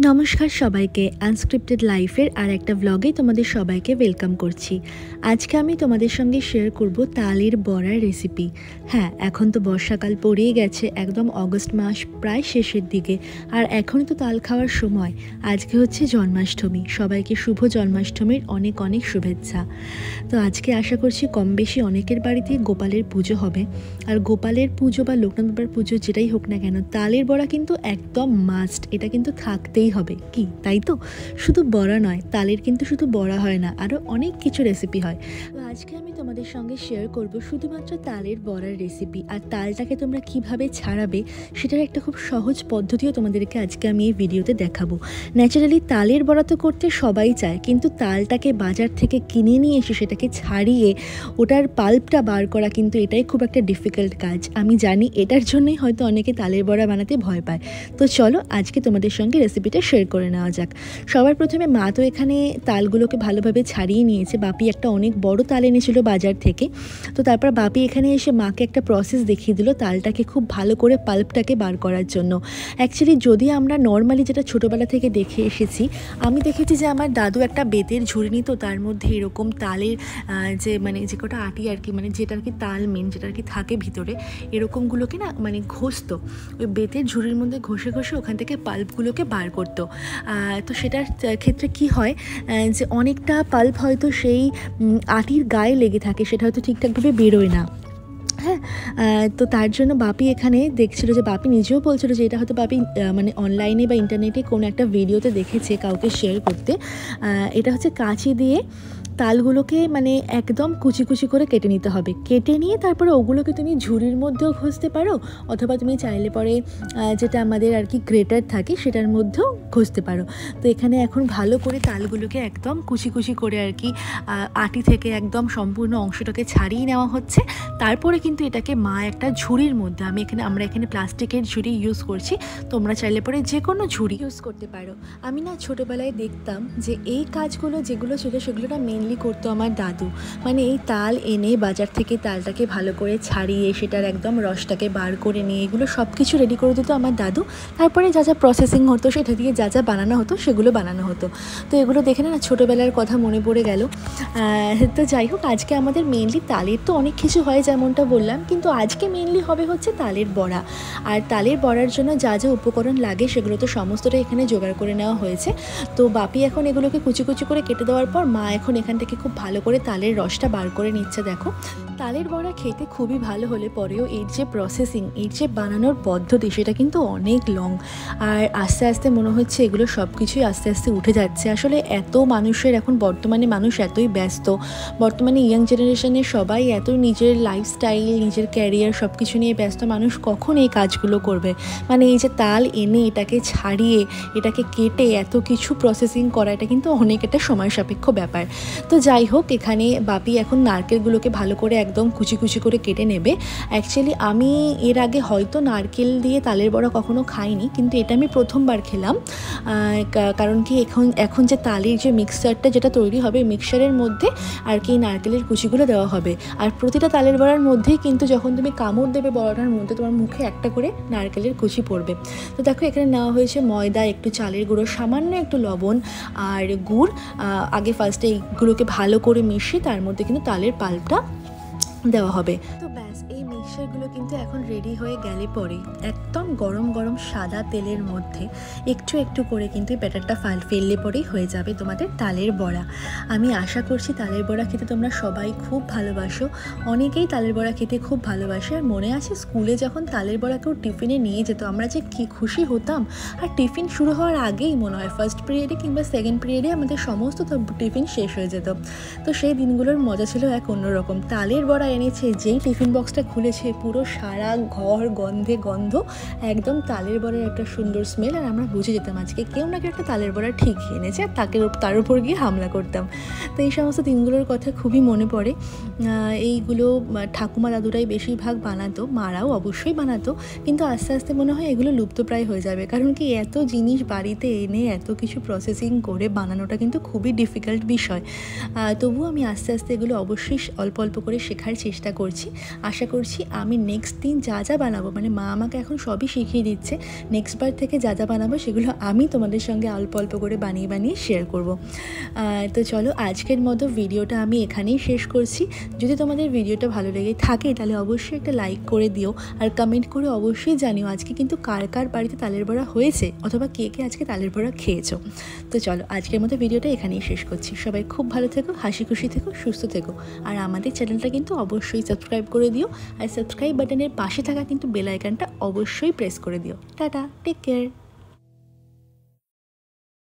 নমস্কার সবাইকে আনস্ক্রিপ্টেড লাইফের আর একটা ব্লগে তোমাদের সবাইকে ওয়েলকাম করছি। আজকে আমি তোমাদের সঙ্গে শেয়ার করব তালের বড়ার রেসিপি। হ্যাঁ, এখন তো বর্ষাকাল পড়েই গেছে, একদম অগস্ট মাস প্রায় শেষের দিকে, আর এখনই তো তাল খাওয়ার সময়। আজকে হচ্ছে জন্মাষ্টমী, সবাইকে শুভ জন্মাষ্টমীর অনেক অনেক শুভেচ্ছা। তো আজকে আশা করছি কম বেশি অনেকের বাড়িতেই গোপালের পুজো হবে, আর গোপালের পুজো বা লোকনাথ বাবার পুজো যেটাই হোক না কেন, তালের বড়া কিন্তু একদম মাস্ট, এটা কিন্তু থাকতেই হবে, কি তাই তো? শুধু বড়া নয়, তালের কিন্তু শুধু বড়া হয় না, আরও অনেক কিছু রেসিপি হয়। তো আজকে আমি তোমাদের সঙ্গে শেয়ার করব শুধুমাত্র তালের বড়ার রেসিপি, আর তালটাকে তোমরা কিভাবে ছাড়াবে সেটার একটা খুব সহজ পদ্ধতিও তোমাদেরকে আজকে আমি এই ভিডিওতে দেখাবো। ন্যাচারালি তালের বড়া তো করতে সবাই চায়, কিন্তু তালটাকে বাজার থেকে কিনে নিয়ে এসে সেটাকে ছাড়িয়ে ওটার পাল্পটা বার করা কিন্তু এটাই খুব একটা ডিফিকাল্ট কাজ। আমি জানি, এটার জন্যই হয়তো অনেকে তালের বড়া বানাতে ভয় পায়। তো চলো আজকে তোমাদের সঙ্গে রেসিপিটা শেয়ার করে নেওয়া যাক। সবার প্রথমে মা তো এখানে তালগুলোকে ভালোভাবে ছাড়িয়ে নিয়েছে। বাপি একটা অনেক বড় তাল এনেছিল বাজার থেকে। তো তারপর বাপি এখানে এসে মাকে একটা প্রসেস দেখিয়ে দিল তালটাকে খুব ভালো করে পাল্পটাকে বার করার জন্য। অ্যাকচুয়ালি যদি আমরা নর্মালি যেটা ছোটোবেলা থেকে দেখে এসেছি, আমি দেখেছি যে আমার দাদু একটা বেতের ঝুড়ি নিত, তার মধ্যে এরকম তালের যে কটা আটি আর কি, যেটা আর কি তাল মেন, যেটা আর কি থাকে ভিতরে, এরকমগুলোকে না ঘষতো, ওই বেতের ঝুড়ির মধ্যে ঘষে ঘষে ওখান থেকে পাল্পগুলোকে বার করতো। তো সেটার ক্ষেত্রে কি হয় যে অনেকটা পাল্প হয়তো সেই আটির গায়ে লেগে থাকে, সেটা হয়তো ঠিকঠাকভাবে বেরোয় না। হ্যাঁ, তো তার জন্য বাপি এখানে দেখছিল, যে বাপি নিজেও বলছিল যে এটা হয়তো বাপি অনলাইনে বা ইন্টারনেটে কোনো একটা ভিডিওতে দেখেছে কাউকে শেয়ার করতে। এটা হচ্ছে কাঁচি দিয়ে তালগুলোকে একদম কুচি কুচি করে কেটে নিতে হবে। কেটে নিয়ে তারপরে ওগুলোকে তুমি ঝুড়ির মধ্যেও ঘষতে পারো, অথবা তুমি চাইলে পরে যেটা আমাদের আর কি গ্রেটার থাকে সেটার মধ্যেও ঘষতে পারো। তো এখানে এখন ভালো করে তালগুলোকে একদম কুচি কুচি করে আর কি আটি থেকে একদম সম্পূর্ণ অংশটাকে ছাড়িয়ে নেওয়া হচ্ছে। তারপরে কিন্তু এটাকে মা একটা ঝুড়ির মধ্যে, আমরা এখানে প্লাস্টিকের ঝুড়ি ইউজ করছি, তোমরা চাইলে পরে যে কোনো ঝুড়ি ইউজ করতে পারো। আমি না ছোটোবেলায় দেখতাম যে এই কাজগুলো যেগুলো ছিল সেগুলোটা মেনলি করতো আমার দাদু। এই তাল এনে বাজার থেকে তালটাকে ভালো করে ছাড়িয়ে সেটার একদম রসটাকে বার করে নিয়ে এগুলো সব কিছু রেডি করে দিত আমার দাদু। তারপরে যা যা প্রসেসিং হতো সেটা দিয়ে যা যা বানানো হতো সেগুলো বানানো হতো। তো এগুলো দেখে না ছোটোবেলার কথা মনে পড়ে গেল। তো যাই হোক, আজকে আমাদের মেনলি তালের তো অনেক কিছু হয় যেমনটা বললাম, কিন্তু আজকে মেনলি হবে হচ্ছে তালের বড়া। আর তালের বড়ার জন্য যা যা উপকরণ লাগে সেগুলো তো সমস্তটাই এখানে জোগাড় করে নেওয়া হয়েছে। তো বাপি এখন এগুলোকে কুচি কুচি করে কেটে দেওয়ার পর মা এখন এখান থেকে খুব ভালো করে তালের রসটা বার করে নিচ্ছে। দেখো, তালের বড়া খেতে খুবই ভালো হলে পরেও এর যে প্রসেসিং, এর যে বানানোর পদ্ধতি, সেটা কিন্তু অনেক লং। আর আস্তে আস্তে মনে হচ্ছে এগুলো সব কিছুই আস্তে আস্তে উঠে যাচ্ছে। আসলে এত মানুষের এখন বর্তমানে মানুষ এতই ব্যস্ত, বর্তমানে ইয়াং জেনারেশনের সবাই এত নিজের লাইফস্টাইল, নিজের ক্যারিয়ার সব কিছু নিয়ে ব্যস্ত, মানুষ কখন এই কাজগুলো করবে? এই যে তাল এনে এটাকে ছাড়িয়ে এটাকে কেটে এত কিছু প্রসেসিং করা, এটা কিন্তু অনেক একটা সময় সাপেক্ষ ব্যাপার। তো যাই হোক, এখানে বাপি এখন নারকেলগুলোকে ভালো করে একদম কুচি কুচি করে কেটে নেবে। অ্যাকচুয়ালি আমি এর আগে হয়তো নারকেল দিয়ে তালের বড়া কখনো খাইনি, কিন্তু এটা আমি প্রথমবার খেলাম। কারণ কি, এখন যে তালের যে মিক্সচারটা যেটা তৈরি হবে, মিক্সচারের মধ্যে আর কি নারকেলের কুচিগুলো দেওয়া হবে। আর প্রতিটা তালের বড়ার মধ্যেই কিন্তু যখন তুমি কামড় দেবে বড়াটার মধ্যে, তোমার মুখে একটা করে নারকেলের কুচি পড়বে। তো দেখো, এখানে নেওয়া হয়েছে ময়দা, একটু চালের গুঁড়ো, সামান্য একটু লবণ আর গুড়। আগে ফার্স্টে এইগুলোকে ভালো করে মিশিয়ে তার মধ্যে কিন্তু তালের পাল্পটা দেওয়া হবে। তো ব্যাস, এই মিক্সচারগুলো কিন্তু এখন রেডি হয়ে গেলে পরে একদম গরম গরম সাদা তেলের মধ্যে একটু একটু করে কিন্তু এই ব্যাটারটা ফেললে পরেই হয়ে যাবে তোমাদের তালের বড়া। আমি আশা করছি তালের বড়া খেতে তোমরা সবাই খুব ভালোবাসো, অনেকেই তালের বড়া খেতে খুব ভালোবাসে। আর মনে আছে স্কুলে যখন তালের বড়া কেউ টিফিনে নিয়ে যেত, আমরা যে কী খুশি হতাম। আর টিফিন শুরু হওয়ার আগেই মনে হয় ফার্স্ট পিরিয়ডে কিংবা সেকেন্ড পিরিয়ডে আমাদের সমস্ত টিফিন শেষ হয়ে যেত। তো সেই দিনগুলোর মজা ছিল এক অন্যরকম। তালের বড়া এনেছে, যেই টিফিন বক্সটা খুলেছে পুরো সারা ঘর গন্ধে গন্ধ, একদম তালের বড়ার একটা সুন্দর স্মেল। আর আমরা বুঝে যেতাম আজকে কেউ না কেউ একটা তালের বড়া ঠিকই এনেছে, আর তার উপর গিয়ে হামলা করতাম। তো এই সমস্ত দিনগুলোর কথা খুবই মনে পড়ে। এইগুলো ঠাকুমা দাদুরাই বেশিরভাগ বানাতো, মারাও অবশ্যই বানাতো, কিন্তু আস্তে আস্তে মনে হয় এগুলো লুপ্তপ্রায় হয়ে যাবে। কারণ কি, এত জিনিস বাড়িতে এনে এত কিছু প্রসেসিং করে বানানোটা কিন্তু খুবই ডিফিকাল্ট বিষয়। তবুও আমি আস্তে আস্তে এগুলো অবশ্যই অল্প অল্প করে শেখার চেষ্টা করছি। আশা করছি আমি নেক্সট দিন যা যা বানাবো, মানে মা আমাকে এখন সবই শিখিয়ে দিচ্ছে, নেক্সট বার থেকে যা যা বানাবো সেগুলো আমি তোমাদের সঙ্গে অল্প অল্প করে বানিয়ে বানিয়ে শেয়ার করব। তো চলো আজকের মতো ভিডিওটা আমি এখানেই শেষ করছি। যদি তোমাদের ভিডিওটা ভালো লেগে থাকে তাহলে অবশ্যই একটা লাইক করে দিও, আর কমেন্ট করে অবশ্যই জানিও আজকে কিন্তু কার কার বাড়িতে তালের বড়া হয়েছে, অথবা কে কে আজকে তালের বড়া খেয়েছো। তো চলো আজকের মতো ভিডিওটা এখানেই শেষ করছি। সবাই খুব ভালো থেকো, হাসি খুশি থেকো, সুস্থ থেকো, আর আমাদের চ্যানেলটা কিন্তু অবশ্যই সাবস্ক্রাইব করে দিও, আর সাবস্ক্রাইব বাটনের পাশে থাকা কিন্তু বেল আইকনটা অবশ্যই প্রেস করে দিও। Tata, take care.